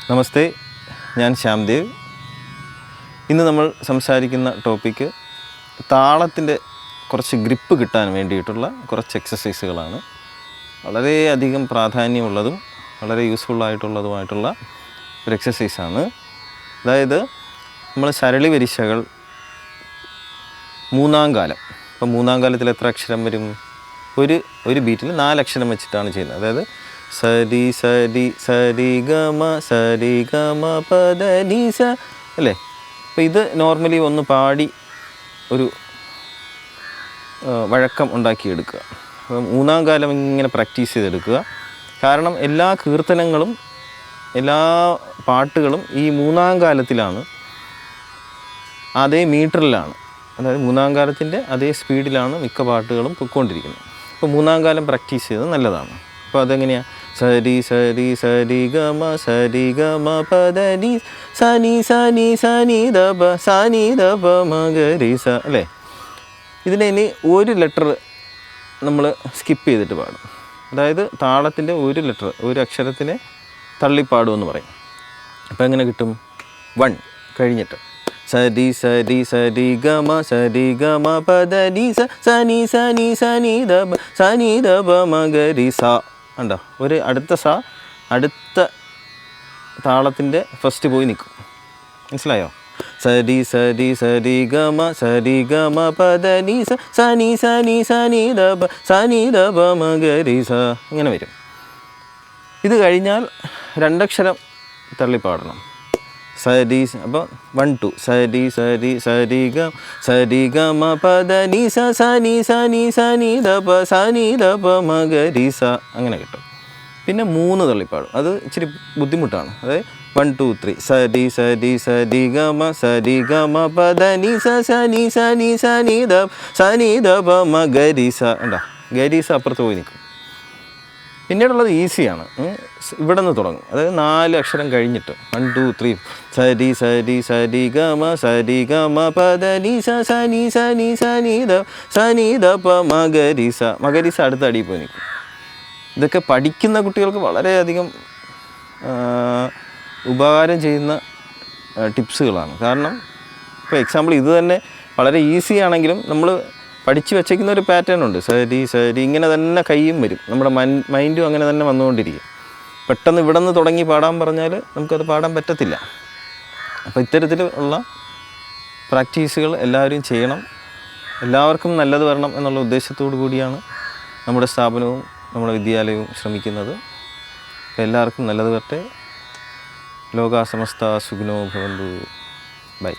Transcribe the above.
നമസ്തേ, ഞാൻ ശ്യാംദേവ്. ഇന്ന് നമ്മൾ സംസാരിക്കുന്ന ടോപ്പിക്ക് താളത്തിൻ്റെ കുറച്ച് ഗ്രിപ്പ് കിട്ടാൻ വേണ്ടിയിട്ടുള്ള കുറച്ച് എക്സസൈസുകളാണ്. വളരെയധികം പ്രാധാന്യമുള്ളതും വളരെ യൂസ്ഫുള്ളായിട്ടുള്ളതുമായിട്ടുള്ള ഒരു എക്സസൈസാണ്. അതായത് നമ്മൾ സരളി വരിശകൾ മൂന്നാം കാലം. അപ്പോൾ മൂന്നാം കാലത്തിൽ എത്ര അക്ഷരം വരും? ഒരു ബീറ്റിൽ 4 അക്ഷരം വെച്ചിട്ടാണ് ചെയ്യുന്നത്. അതായത് സരി സരി സരി ഗമ പദ നി സ അല്ലേ? അപ്പോൾ ഇത് നോർമലി ഒന്ന് പാടി ഒരു വഴക്കം ഉണ്ടാക്കിയെടുക്കുക. അപ്പോൾ മൂന്നാം കാലം ഇങ്ങനെ പ്രാക്ടീസ് ചെയ്തെടുക്കുക. കാരണം എല്ലാ കീർത്തനങ്ങളും എല്ലാ പാട്ടുകളും ഈ മൂന്നാം കാലത്തിലാണ്, അതേ മീറ്ററിലാണ്, അതായത് മൂന്നാം കാലത്തിൻ്റെ അതേ സ്പീഡിലാണ് മിക്ക പാട്ടുകളും പൊയ്ക്കൊണ്ടിരിക്കുന്നത്. അപ്പോൾ മൂന്നാം കാലം പ്രാക്ടീസ് ചെയ്തത് നല്ലതാണ്. അപ്പോൾ അതെങ്ങനെയാണ്? സരി സരി സരി ഗമ പദ നി സനി സനി സനി ദപ മഗരി സ അല്ലേ? ഇതിനെ ഇനി ഒരു ലെറ്റർ നമ്മൾ സ്കിപ്പ് ചെയ്തിട്ട് പാടും. അതായത് താളത്തിൻ്റെ ഒരു ലെറ്റർ, ഒരു അക്ഷരത്തിനെ തള്ളിപ്പാടുമെന്ന് പറയും. അപ്പോൾ എങ്ങനെ കിട്ടും? 1 കഴിഞ്ഞിട്ട് സരി സരി സരി ഗമ പദ നി സനി സനി സനി ദപ മഗരി സ ഉണ്ടോ? ഒരു അടുത്ത സ അടുത്ത താളത്തിൻ്റെ ഫസ്റ്റ് പോയി നിൽക്കും. മനസ്സിലായോ? സരി സരി സരി ഗമ പദ നി സനി സനി ദപ മഗരി സ ഇങ്ങനെ വരും. ഇത് കഴിഞ്ഞാൽ 2 അക്ഷരം തള്ളിപ്പാടണം. സരി, അപ്പോൾ 1 2 സരി സരി സരി ഗമ പദ നി സനി ദപ മഗരി സ അങ്ങനെ കിട്ടും. പിന്നെ 3 തള്ളിപ്പാടും. അത് ഇച്ചിരി ബുദ്ധിമുട്ടാണ്. അതായത് 1 2 3 സരി സരി സരി ഗമ പദ നി സനി ദപ മഗരി സ ഉണ്ടോ? ഗരി സ അപ്പുറത്ത് പോയി നിൽക്കും. പിന്നീടുള്ളത് ഈസിയാണ്. ഇവിടെ നിന്ന് തുടങ്ങും. അതായത് 4 അക്ഷരം കഴിഞ്ഞിട്ട് 1 2 3 സരി സരി സരി ഗമ പദ നി സനി ദപ മഗരി സ അടുത്ത അടിയിൽ പോയി നിൽക്കും. ഇതൊക്കെ പഠിക്കുന്ന കുട്ടികൾക്ക് വളരെയധികം ഉപകാരം ചെയ്യുന്ന ടിപ്സുകളാണ്. കാരണം ഇപ്പോൾ എക്സാമ്പിൾ ഇത് തന്നെ വളരെ ഈസി ആണെങ്കിലും നമ്മൾ പഠിച്ചു വച്ചേക്കുന്ന ഒരു പാറ്റേൺ ഉണ്ട്. സരി സരി ഇങ്ങനെ തന്നെ കൈയും വരും. നമ്മുടെ മൈൻഡും അങ്ങനെ തന്നെ വന്നുകൊണ്ടിരിക്കും. പെട്ടെന്ന് ഇവിടെ നിന്ന് തുടങ്ങി പാടാൻ പറഞ്ഞാൽ നമുക്കത് പാടാൻ പറ്റത്തില്ല. അപ്പോൾ ഇത്തരത്തിലുള്ള പ്രാക്ടീസുകൾ എല്ലാവരും ചെയ്യണം. എല്ലാവർക്കും നല്ലത് വരണം എന്നുള്ള ഉദ്ദേശത്തോടു കൂടിയാണ് നമ്മുടെ സ്ഥാപനവും നമ്മുടെ വിദ്യാലയവും ശ്രമിക്കുന്നത്. അപ്പോൾ എല്ലാവർക്കും നല്ലത് വരട്ടെ. ലോകാ സമസ്ത സുഖിനോ ഭവന്തു. ബൈ.